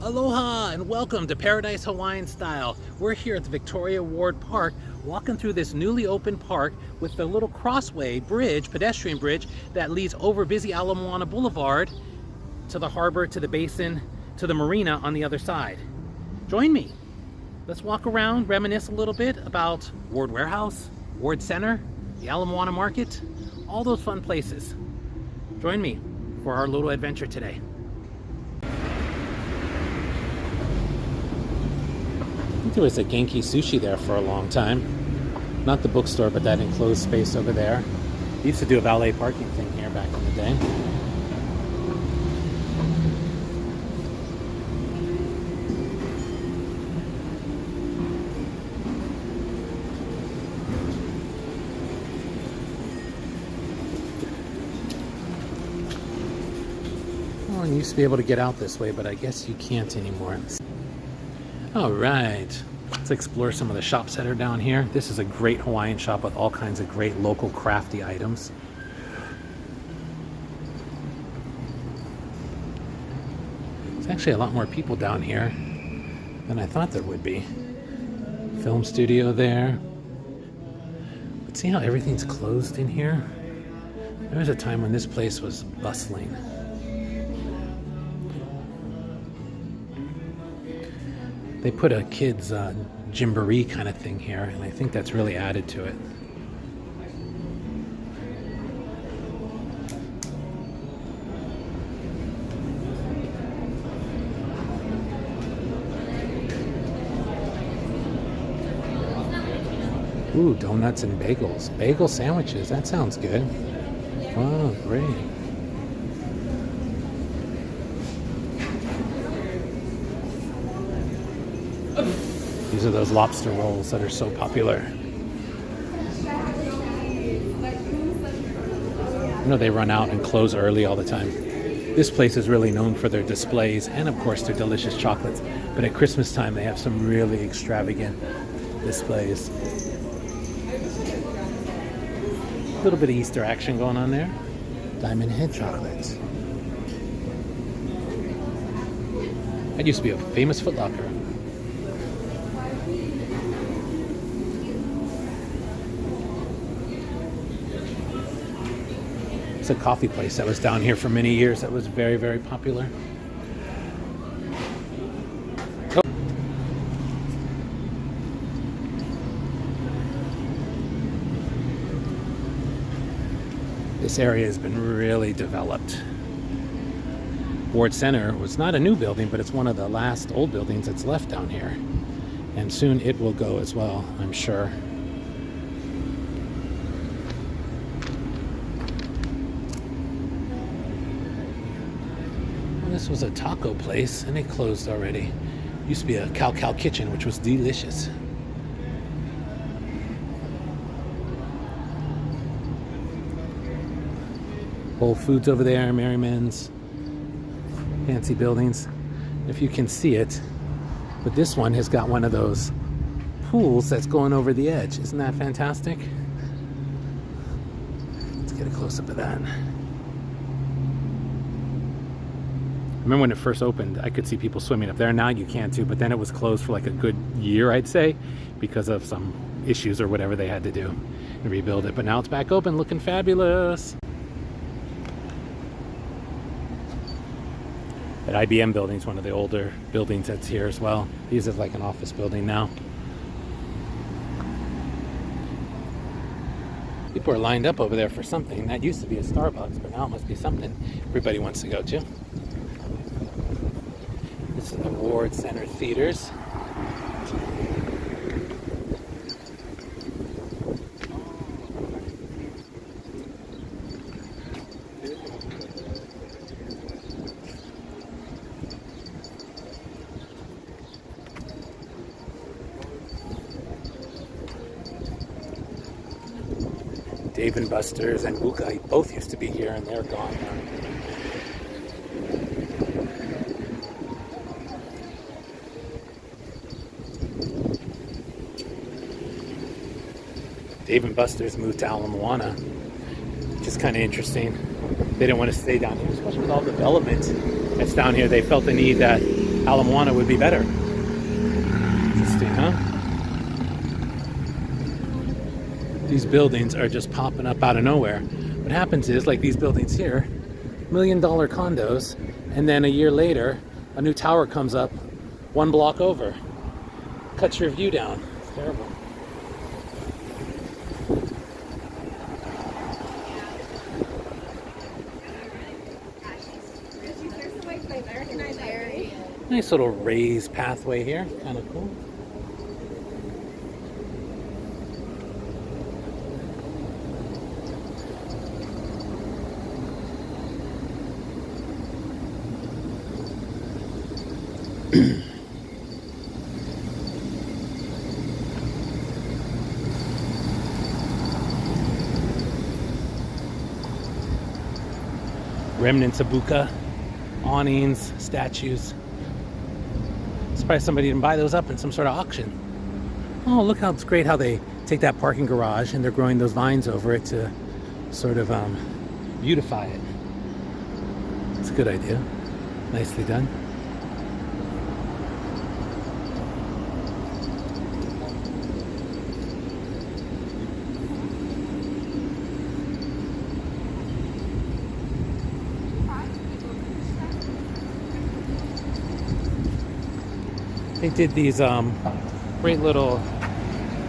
Aloha and welcome to Paradise Hawaiian Style. We're here at the Victoria Ward Park, walking through this newly opened park with the little crossway bridge, pedestrian bridge, that leads over busy Moana Boulevard to the harbor, to the basin, to the marina on the other side. Join me. Let's walk around, reminisce a little bit about Ward Warehouse, Ward Center, the Moana Market, all those fun places. Join me for our little adventure today. I think there was a Genki Sushi there for a long time. Not the bookstore, but that enclosed space over there. They used to do a valet parking thing here back in the day. Oh, and you used to be able to get out this way, but I guess you can't anymore. All right, let's explore some of the shops that are down here. This is a great Hawaiian shop with all kinds of great local crafty items. There's actually a lot more people down here than I thought there would be. Film studio there. But see how everything's closed in here? There was a time when this place was bustling. They put a kid's jamboree kind of thing here, and I think that's really added to it. Ooh, donuts and bagels. Bagel sandwiches, that sounds good. Wow, great. These are those lobster rolls that are so popular. You know, they run out and close early all the time. This place is really known for their displays and, of course, their delicious chocolates. But at Christmas time, they have some really extravagant displays. A little bit of Easter action going on there. Diamond Head chocolates. That used to be a famous Foot Locker. It's a coffee place that was down here for many years that was very, very popular. Oh. This area has been really developed. Ward Center was not a new building, but it's one of the last old buildings that's left down here. And soon it will go as well, I'm sure. This was a taco place and it closed already. Used to be a cow kitchen, which was delicious. Whole Foods over there, Merriman's, fancy buildings. If you can see it, but this one has got one of those pools that's going over the edge. Isn't that fantastic? Let's get a close-up of that. Remember when it first opened, I could see people swimming up there. Now you can too, but then it was closed for like a good year, I'd say, because of some issues or whatever they had to do and rebuild it. But now it's back open, looking fabulous. That IBM building is one of the older buildings that's here as well. These are like an office building now. People are lined up over there for something. That used to be a Starbucks, but now it must be something everybody wants to go to. This is the Ward Center Theaters. Dave & Buster's and Buka both used to be here, and they're gone now. Dave & Buster's moved to Moana, which is kind of interesting. They didn't want to stay down here, especially with all the development that's down here. They felt the need that Moana would be better. Interesting, huh? These buildings are just popping up out of nowhere. What happens is, like these buildings here, $1 million condos, and then a year later, a new tower comes up 1 block over. Cuts your view down. It's terrible. Nice little raised pathway here, kind of cool. Remnants of Buka, awnings, statues. Surprised somebody didn't buy those up in some sort of auction. Oh, look how it's great how they take that parking garage and they're growing those vines over it to sort of beautify it. It's a good idea. Nicely done. They did these great little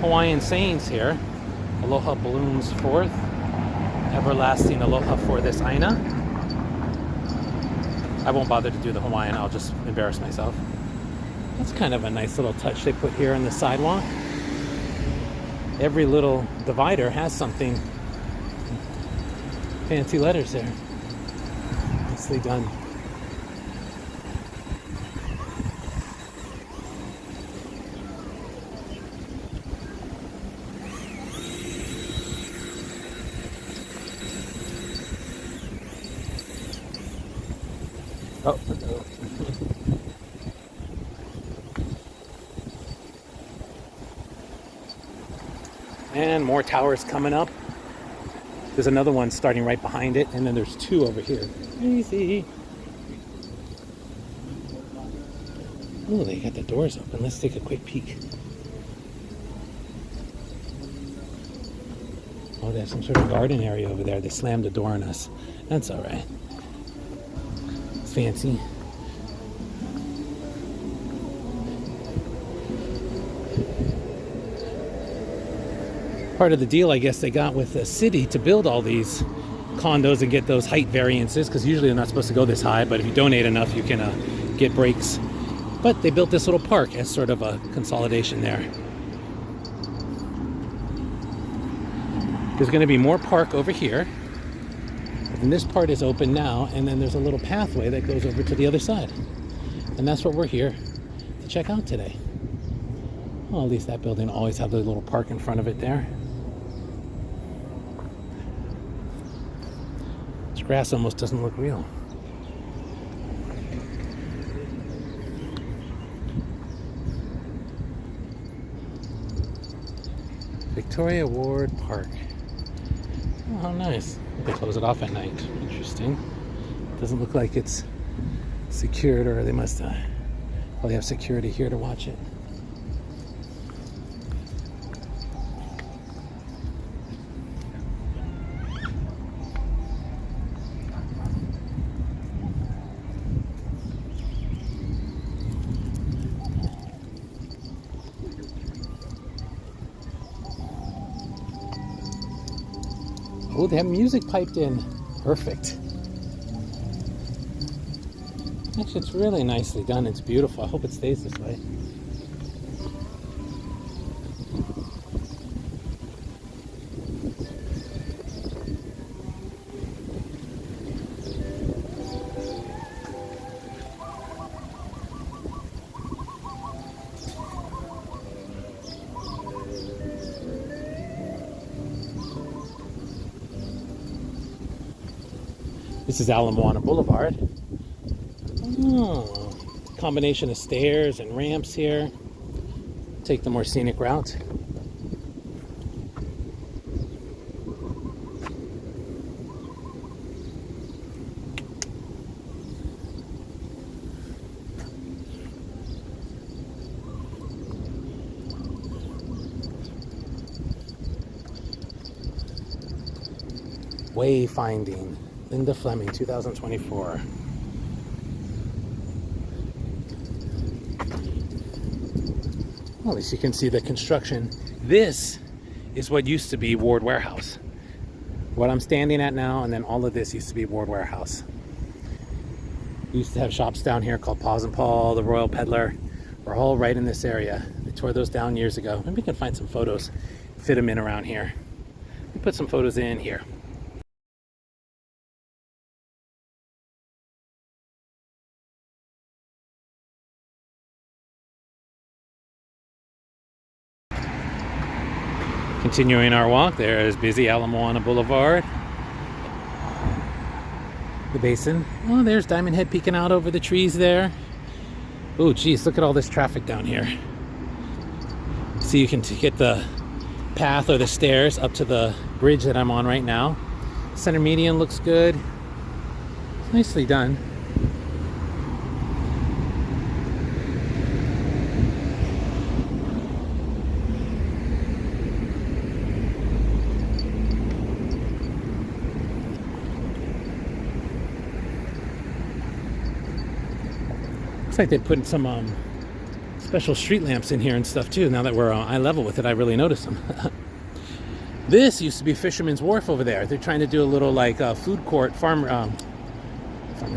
Hawaiian sayings here. Aloha blooms forth, everlasting aloha for this Aina. I won't bother to do the Hawaiian, I'll just embarrass myself. That's kind of a nice little touch they put here on the sidewalk. Every little divider has something. Fancy letters there. Nicely done. Oh, no. And more towers coming up. There's another one starting right behind it, and then there's 2 over here. Easy. Oh, they got the doors open. Let's take a quick peek. Oh, they have some sort of garden area over there. They slammed the door on us. That's all right. Fancy. Part of the deal, I guess, they got with the city to build all these condos and get those height variances, because usually they're not supposed to go this high, but if you donate enough, you can get breaks. But they built this little park as sort of a consolidation there. There's going to be more park over here. And this part is open now, and then there's a little pathway that goes over to the other side. And that's what we're here to check out today. Well, at least that building always had a little park in front of it there. This grass almost doesn't look real. Victoria Ward Park. Oh, how nice. They close it off at night. Interesting. Doesn't look like it's secured, or they must probably have security here to watch it. Oh, they have music piped in. Perfect. Actually, it's really nicely done. It's beautiful. I hope it stays this way. This is Moana Boulevard. Oh, combination of stairs and ramps here. Take the more scenic route. Wayfinding, Linda Fleming, 2024. Well, at least you can see the construction. This is what used to be Ward Warehouse. What I'm standing at now, and then all of this used to be Ward Warehouse. We used to have shops down here called Paws and Paul, the Royal Peddler. We're all right in this area. They tore those down years ago. Maybe we can find some photos, fit them in around here. We put some photos in here. Continuing our walk, there is busy Moana Boulevard. The basin. Oh, there's Diamond Head peeking out over the trees there. Oh, geez, look at all this traffic down here. So you can get the path or the stairs up to the bridge that I'm on right now. Center median looks good. Nicely done. Looks like they put some special street lamps in here and stuff too. Now that we're eye level with it, I really notice them. This used to be Fisherman's Wharf over there. They're trying to do a little like food court, farmers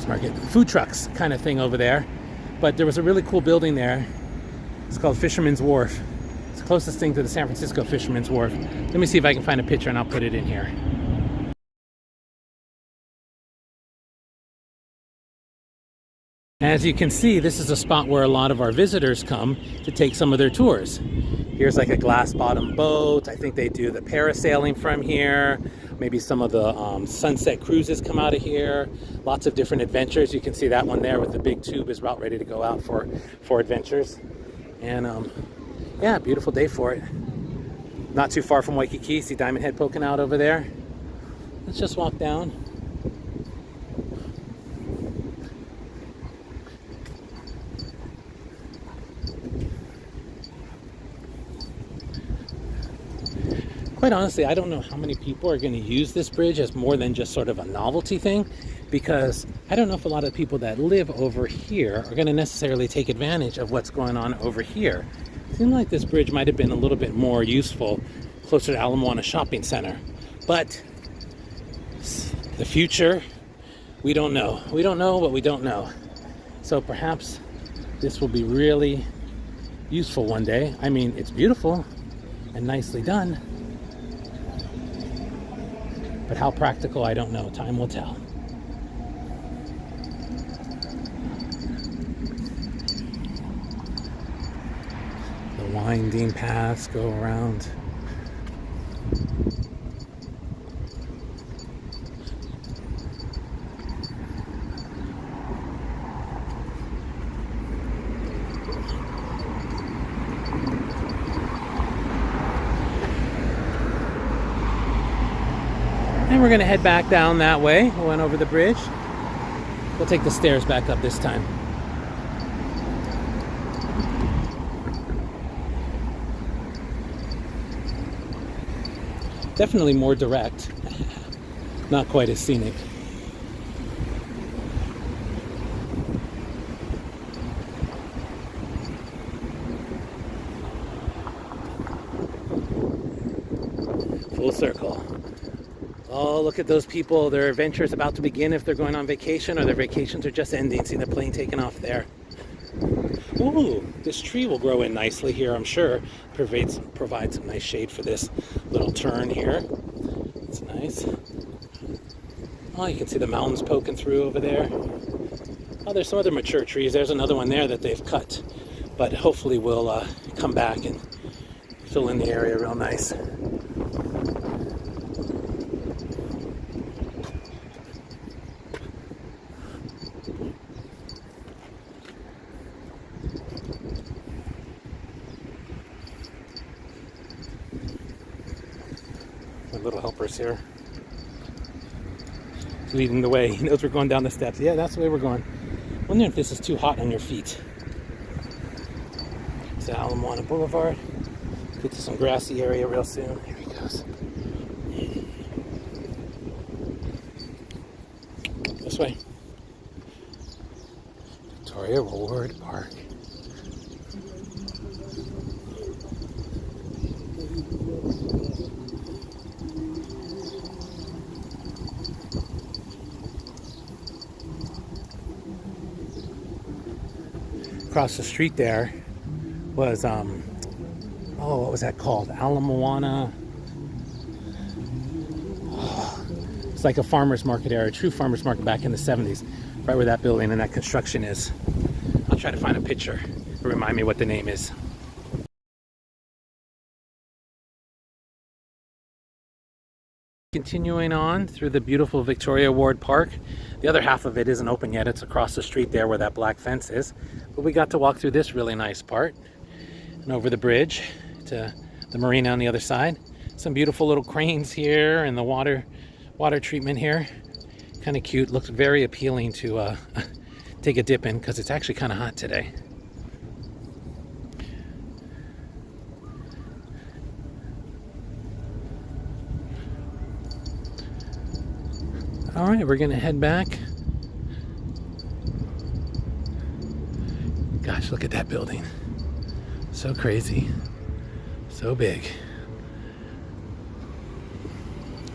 market, food trucks kind of thing over there. But there was a really cool building there. It's called Fisherman's Wharf. It's the closest thing to the San Francisco Fisherman's Wharf. Let me see if I can find a picture and I'll put it in here. As you can see, this is a spot where a lot of our visitors come to take some of their tours. Here's like a glass bottom boat. I think they do the parasailing from here. Maybe some of the sunset cruises come out of here. Lots of different adventures. You can see that one there with the big tube is about ready to go out for adventures. And yeah, beautiful day for it. Not too far from Waikiki. See Diamond Head poking out over there. Let's just walk down. Quite honestly, I don't know how many people are going to use this bridge as more than just sort of a novelty thing, because I don't know if a lot of people that live over here are going to necessarily take advantage of what's going on over here. It seemed like this bridge might have been a little bit more useful closer to Moana Shopping Center. But the future, we don't know. We don't know what we don't know. So perhaps this will be really useful one day. I mean, it's beautiful and nicely done. But how practical, I don't know. Time will tell. The winding paths go around. And we're going to head back down that way. We went over the bridge. We'll take the stairs back up this time. Definitely more direct. Not quite as scenic. Full circle. Oh, look at those people. Their adventure is about to begin if they're going on vacation, or their vacations are just ending. See the plane taking off there. Ooh, this tree will grow in nicely here, I'm sure. Provides some nice shade for this little turn here. It's nice. Oh, you can see the mountains poking through over there. Oh, there's some other mature trees. There's another one there that they've cut. But hopefully we'll come back and fill in the area real nice. Little helpers here leading the way. He knows we're going down the steps. Yeah, that's the way we're going. Wondering if this is too hot on your feet. It's Moana Boulevard. Get to some grassy area real soon. Here he goes. Victoria Ward Park. Across the street there was oh, what was that called? Moana. Oh, it's like a farmer's market area, a true farmer's market back in the 70s, right where that building and that construction is. I'll try to find a picture to remind me what the name is. Continuing on through the beautiful Victoria Ward Park. The other half of it isn't open yet. It's across the street there where that black fence is. But we got to walk through this really nice part and over the bridge to the marina on the other side. Some beautiful little cranes here and the water treatment here. Kind of cute. Looks very appealing to take a dip in because it's actually kind of hot today. All right, we're gonna head back. Gosh, look at that building. So crazy, so big.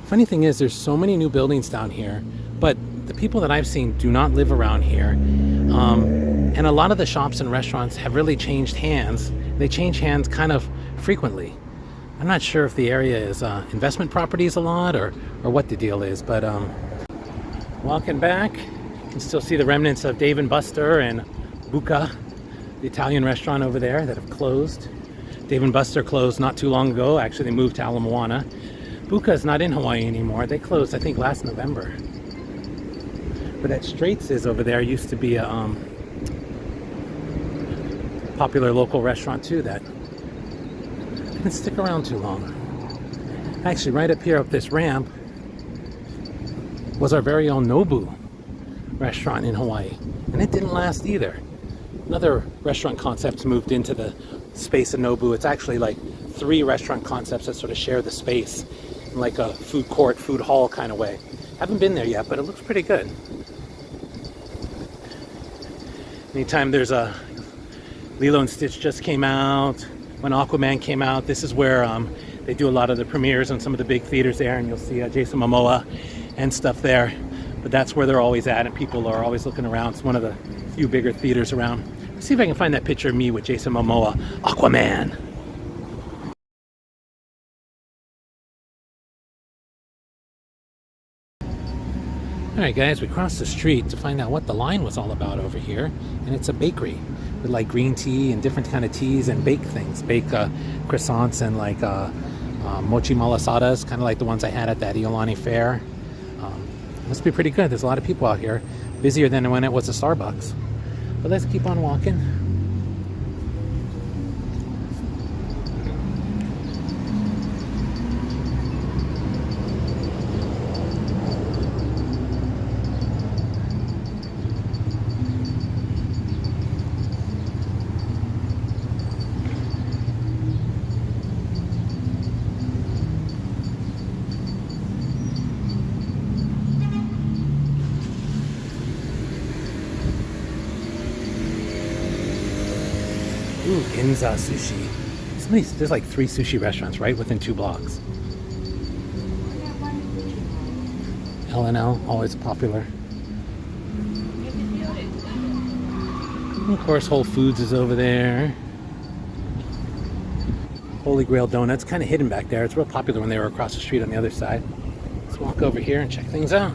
Funny thing is, there's so many new buildings down here, but the people that I've seen do not live around here. And a lot of the shops and restaurants have really changed hands. They change hands kind of frequently. I'm not sure if the area is investment properties a lot or what the deal is, but walking back, you can still see the remnants of Dave & Buster and Buca, the Italian restaurant over there that have closed. Dave & Buster closed not too long ago. Actually, they moved to Moana. Buca is not in Hawaii anymore. They closed, I think, last November. But that Straits is over there used to be a popular local restaurant too that didn't stick around too long. Actually, right up here up this ramp was our very own Nobu restaurant in Hawaii, and it didn't last either. Another restaurant concepts moved into the space of Nobu. It's actually like 3 restaurant concepts that sort of share the space in like a food court, food hall kind of way. Haven't been there yet, but it looks pretty good. Anytime there's a Lilo and Stitch just came out, when Aquaman came out, this is where they do a lot of the premieres on some of the big theaters there, and you'll see Jason Momoa and stuff there. But that's where they're always at, and people are always looking around. It's one of the few bigger theaters around. Let's see if I can find that picture of me with Jason Momoa, Aquaman. Alright guys, we crossed the street to find out what the line was all about over here, and it's a bakery with like green tea and different kind of teas and bake things. Bake croissants and like mochi malasadas, kind of like the ones I had at that Iolani fair. Must be pretty good. There's a lot of people out here, busier than when it was a Starbucks. But let's keep on walking. Ooh, Ginza Sushi. There's like 3 sushi restaurants right within 2 blocks. L&L, always popular. And of course, Whole Foods is over there. Holy Grail Donuts, kind of hidden back there. It's real popular when they were across the street on the other side. Let's walk over here and check things out.